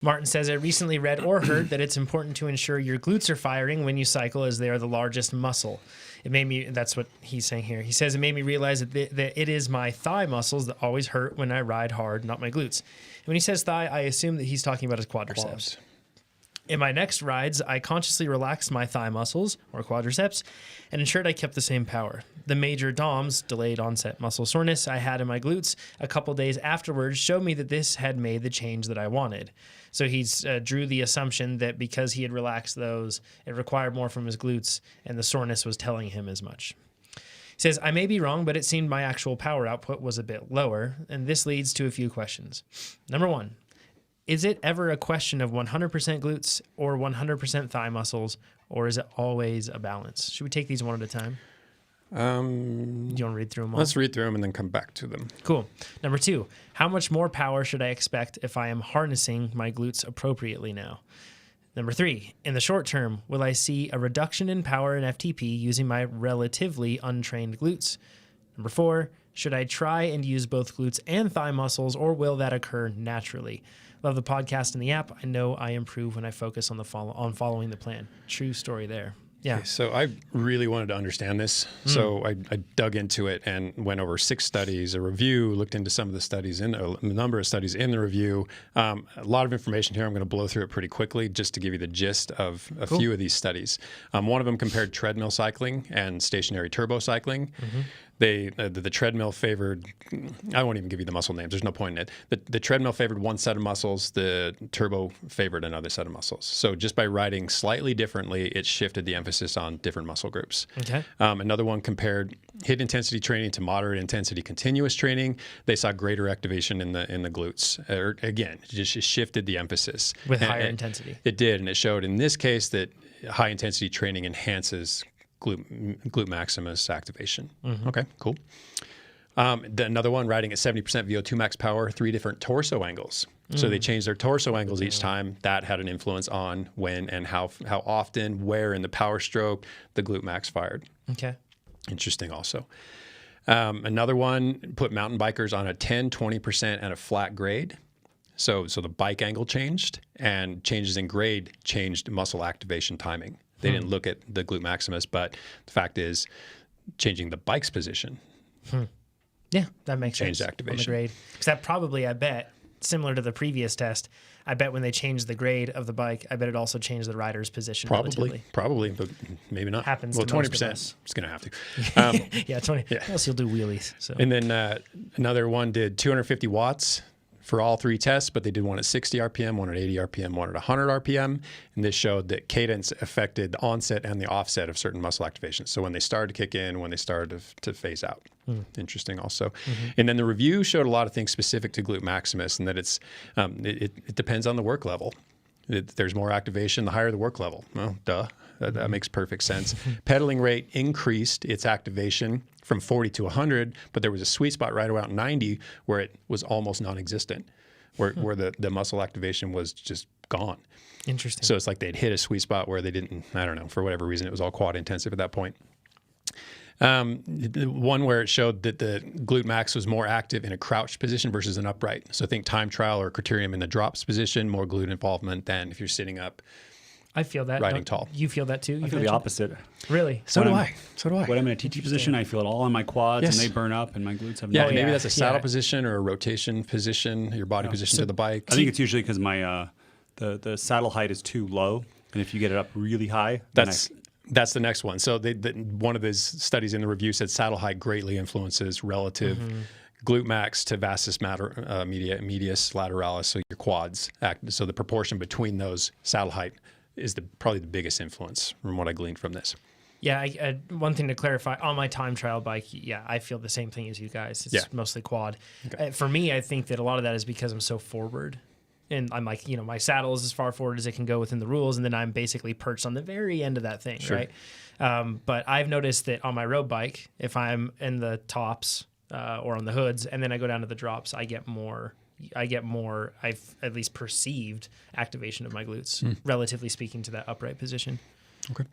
Martin says, I recently read or heard that it's important to ensure your glutes are firing when you cycle, as they are the largest muscle. It made me, that's what he's saying here. He says, it made me realize that it is my thigh muscles that always hurt when I ride hard, not my glutes. And when he says thigh, I assume that he's talking about his quadriceps. Quads. In my next rides, I consciously relaxed my thigh muscles, or quadriceps, and ensured I kept the same power. The major DOMS, delayed onset muscle soreness, I had in my glutes a couple days afterwards showed me that this had made the change that I wanted. So he's drew the assumption that because he had relaxed those, it required more from his glutes, and the soreness was telling him as much. He says, I may be wrong, but it seemed my actual power output was a bit lower, and this leads to a few questions. Number one, is it ever a question of 100% glutes or 100% thigh muscles, or is it always a balance? Should we take these one at a time? Do you want to read through them all? Let's read through them and then come back to them. Cool. Number two, how much more power should I expect if I am harnessing my glutes appropriately now? Number three, in the short term, will I see a reduction in power in FTP using my relatively untrained glutes? Number four, should I try and use both glutes and thigh muscles, or will that occur naturally? Love the podcast and the app. I know I improve when I focus on following the plan. True story there. Yeah. Okay, so I really wanted to understand this. So I dug into it and went over 6 studies, a review, looked into some of the studies, a number of studies in the review. A lot of information here. I'm going to blow through it pretty quickly just to give you the gist of a few of these studies. One of them compared treadmill cycling and stationary turbo cycling. The treadmill favored, I won't even give you the muscle names. There's no point in it. The treadmill favored one set of muscles. The turbo favored another set of muscles. So just by riding slightly differently, it shifted the emphasis on different muscle groups. Okay. Another one compared hit intensity training to moderate intensity continuous training. They saw greater activation in the glutes. Again, it just shifted the emphasis. With higher intensity. It did, and it showed in this case that high intensity training enhances glute maximus activation. Okay, cool. Another one, riding at 70% VO2 max power, 3 different torso angles. So they changed their torso angles each time. That had an influence on when and how often, where in the power stroke the glute max fired. Okay. Interesting also. Another one, put mountain bikers on a 10, 20% and a flat grade. So the bike angle changed, and changes in grade changed muscle activation timing. They didn't look at the glute maximus, but the fact is changing the bike's position. Yeah, that makes sense. Changed activation. On the grade. Because that probably, I bet, similar to the previous test, I bet when they changed the grade of the bike, I bet it also changed the rider's position relatively. Probably, but maybe not. Happens well, to 20%. Most It's going to have to. Yeah, 20. Yeah. Else you'll do wheelies. So. And then another one did 250 watts for all 3 tests, but they did one at 60 RPM, one at 80 RPM, one at 100 RPM. And this showed that cadence affected the onset and the offset of certain muscle activations. So when they started to kick in, when they started to phase out. Interesting also. And then the review showed a lot of things specific to glute maximus, and that it depends on the work level. There's more activation the higher the work level. Well, duh. That makes perfect sense. Pedaling rate increased its activation from 40 to 100, but there was a sweet spot right around 90 where it was almost non-existent, where the muscle activation was just gone. Interesting. So it's like they'd hit a sweet spot where they didn't, I don't know, for whatever reason, it was all quad intensive at that point. The one where it showed that the glute max was more active in a crouched position versus an upright. So think time trial or criterium in the drops position, more glute involvement than if you're sitting up. I feel that. Riding tall. You feel that too? I feel the opposite. Really? So do I. When I'm in a TT position, I feel it all on my quads, Yes. and they burn up, and my glutes have Yeah, no. maybe that's a saddle position or a rotation position, your body position to the bike. I think it's usually because my the saddle height is too low, and if you get it up really high, then That's the next one. So one of these studies in the review said saddle height greatly influences relative glute max to vastus medius lateralis, so your quads. So the proportion between those saddle height is probably the biggest influence from what I gleaned from this. Yeah, one thing to clarify, on my time trial bike, yeah, I feel the same thing as you guys. It's mostly quad. Okay. For me, I think that a lot of that is because I'm so forward. And I'm like, my saddle is as far forward as it can go within the rules, and then I'm basically perched on the very end of that thing, right? But I've noticed that on my road bike, if I'm in the tops or on the hoods, and then I go down to the drops, I've at least perceived activation of my glutes, relatively speaking to that upright position. Okay.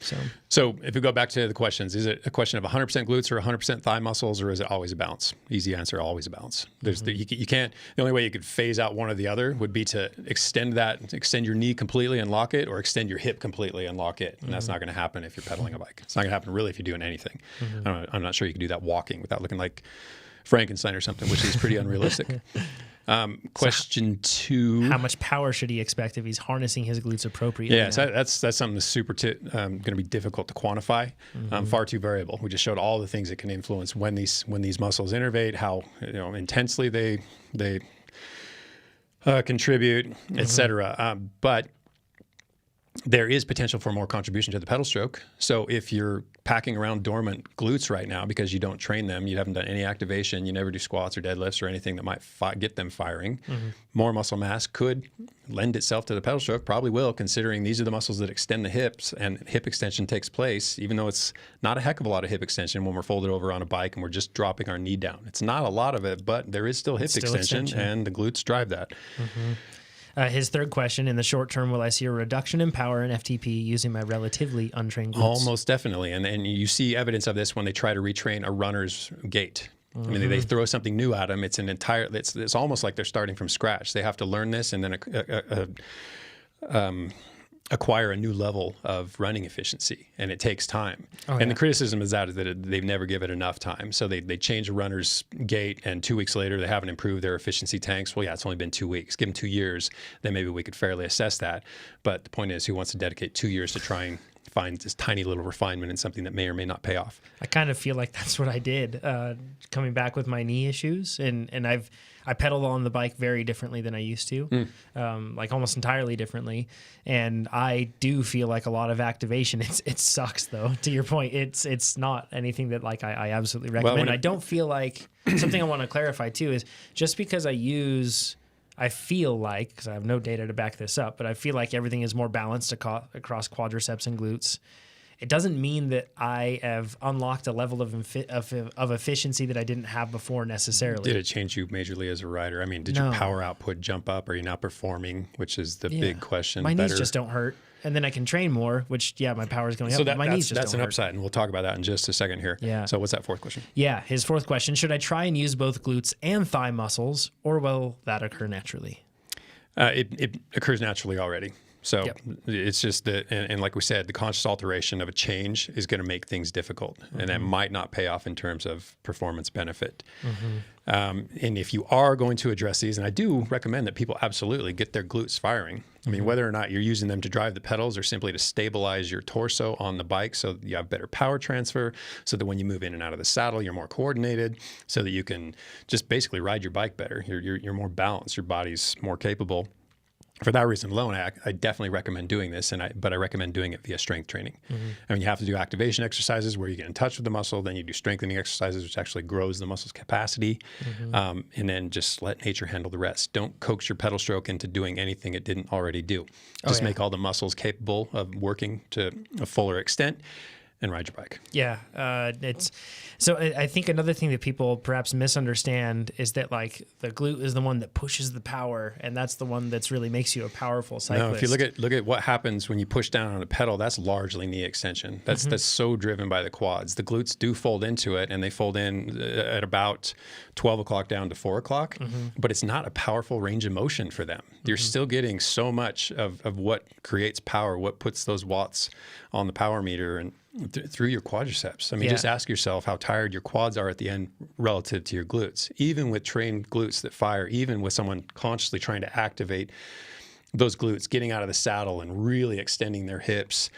So if we go back to the questions, is it a question of 100% glutes or 100% thigh muscles, or is it always a balance? Easy answer, always a balance. There's you can't. The only way you could phase out one or the other would be to extend your knee completely and lock it, or extend your hip completely and lock it. And that's not going to happen if you're pedaling a bike. It's not going to happen really if you're doing anything. I'm not sure you can do that walking without looking like Frankenstein or something, which is pretty unrealistic. Question 2. How much power should he expect if he's harnessing his glutes appropriately? Yeah, so that's something that's super going to be difficult to quantify. Far too variable. We just showed all the things that can influence when these muscles innervate, how intensely they contribute, etc. But there is potential for more contribution to the pedal stroke. So if you're packing around dormant glutes right now because you don't train them, you haven't done any activation, you never do squats or deadlifts or anything that might get them firing, more muscle mass could lend itself to the pedal stroke, probably will, considering these are the muscles that extend the hips, and hip extension takes place, even though it's not a heck of a lot of hip extension when we're folded over on a bike and we're just dropping our knee down. It's not a lot of it, but there is still hip extension, and the glutes drive that. His third question, in the short term, will I see a reduction in power and FTP using my relatively untrained glutes? Almost definitely. And you see evidence of this when they try to retrain a runner's gait. I mean, they throw something new at them. It's it's almost like they're starting from scratch. They have to learn this and then acquire a new level of running efficiency, and it takes time. The criticism is that they've never given it enough time. So they change a runner's gait, and 2 weeks later they haven't improved their efficiency tanks. Well, yeah, it's only been 2 weeks. Give them 2 years, then maybe we could fairly assess that. But the point is, who wants to dedicate 2 years to try and find this tiny little refinement in something that may or may not pay off? I kind of feel like that's what I did coming back with my knee issues, and I pedal on the bike very differently than I used to, like almost entirely differently. And I do feel like a lot of activation. It sucks though. To your point, it's not anything that like I absolutely recommend. I don't feel like something I want to clarify too is just because I feel like, because I have no data to back this up, but I feel like everything is more balanced across quadriceps and glutes. It doesn't mean that I have unlocked a level of efficiency that I didn't have before necessarily. Did it change you majorly as a rider? I mean, did your power output jump up? Are you not performing? Which is the big question. My knees just don't hurt. And then I can train more, which, my power is going up. But my knees just that's an upside, and we'll talk about that in just a second here. Yeah. So what's that fourth question? Yeah, his fourth question, should I try and use both glutes and thigh muscles, or will that occur naturally? It occurs naturally already. So it's just that, and like we said, the conscious alteration of a change is going to make things difficult, and that might not pay off in terms of performance benefit. And if you are going to address these, and I do recommend that people absolutely get their glutes firing. I mean, whether or not you're using them to drive the pedals or simply to stabilize your torso on the bike so that you have better power transfer, so that when you move in and out of the saddle, you're more coordinated, so that you can just basically ride your bike better. You're more balanced, your body's more capable. For that reason alone, I definitely recommend doing this, but I recommend doing it via strength training. I mean, you have to do activation exercises where you get in touch with the muscle, then you do strengthening exercises, which actually grows the muscle's capacity, and then just let nature handle the rest. Don't coax your pedal stroke into doing anything it didn't already do. Just make all the muscles capable of working to a fuller extent, and ride your bike. Yeah. I think another thing that people perhaps misunderstand is that like the glute is the one that pushes the power, and that's the one that's really makes you a powerful cyclist. No, if you look at what happens when you push down on a pedal, that's largely knee extension. That's so driven by the quads. The glutes do fold into it, and they fold in at about 12 o'clock down to 4 o'clock, but it's not a powerful range of motion for them. You're still getting so much of what creates power, what puts those watts on the power meter and through your quadriceps. I mean, just ask yourself how tired your quads are at the end relative to your glutes. Even with trained glutes that fire, even with someone consciously trying to activate those glutes, getting out of the saddle and really extending their hips,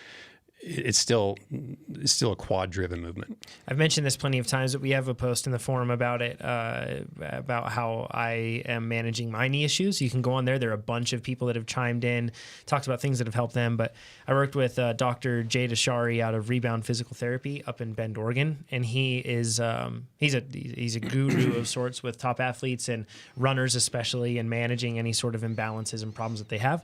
it's still a quad-driven movement. I've mentioned this plenty of times, but we have a post in the forum about it, about how I am managing my knee issues. You can go on there. There are a bunch of people that have chimed in, talked about things that have helped them. But I worked with Dr. Jay Deshari out of Rebound Physical Therapy up in Bend, Oregon, and he is he's a guru of sorts with top athletes and runners, especially, and managing any sort of imbalances and problems that they have.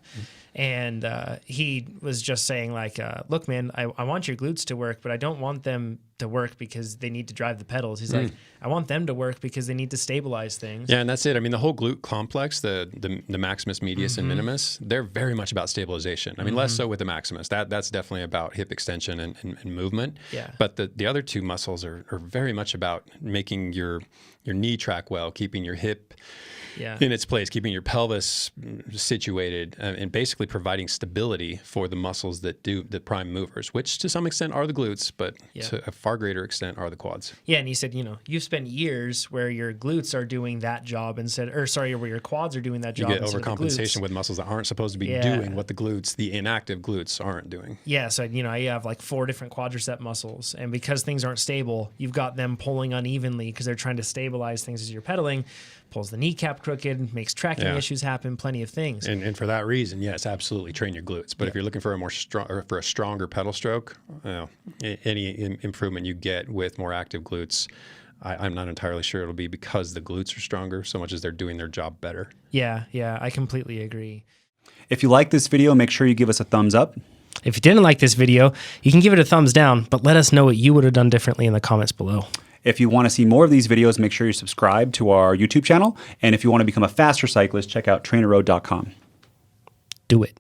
And he was just saying, like, look, man, I want your glutes to work, but I don't want them to work because they need to drive the pedals. He's like, I want them to work because they need to stabilize things. Yeah, and that's it. I mean, the whole glute complex, the maximus, medius, and minimus, they're very much about stabilization. I mean, less so with the maximus. That's definitely about hip extension and movement. Yeah. But the other two muscles are very much about making your knee track well, keeping your hip in its place, keeping your pelvis situated, and basically providing stability for the muscles that do the prime movers, which to some extent are the glutes, but to a far greater extent are the quads. Yeah, and he said, you've spent years where your glutes are doing that job where your quads are doing that job. You get overcompensation with muscles that aren't supposed to be doing what the inactive glutes aren't doing. Yeah, so you have like 4 different quadricep muscles, and because things aren't stable, you've got them pulling unevenly because they're trying to stabilize things as you're pedaling. Pulls the kneecap crooked, makes tracking issues happen, plenty of things. And for that reason, yes, absolutely train your glutes. But if you're looking for a stronger pedal stroke, any improvement you get with more active glutes, I'm not entirely sure it'll be because the glutes are stronger so much as they're doing their job better. Yeah, I completely agree. If you like this video, make sure you give us a thumbs up. If you didn't like this video, you can give it a thumbs down, but let us know what you would have done differently in the comments below. If you want to see more of these videos, make sure you subscribe to our YouTube channel. And if you want to become a faster cyclist, check out TrainerRoad.com. Do it.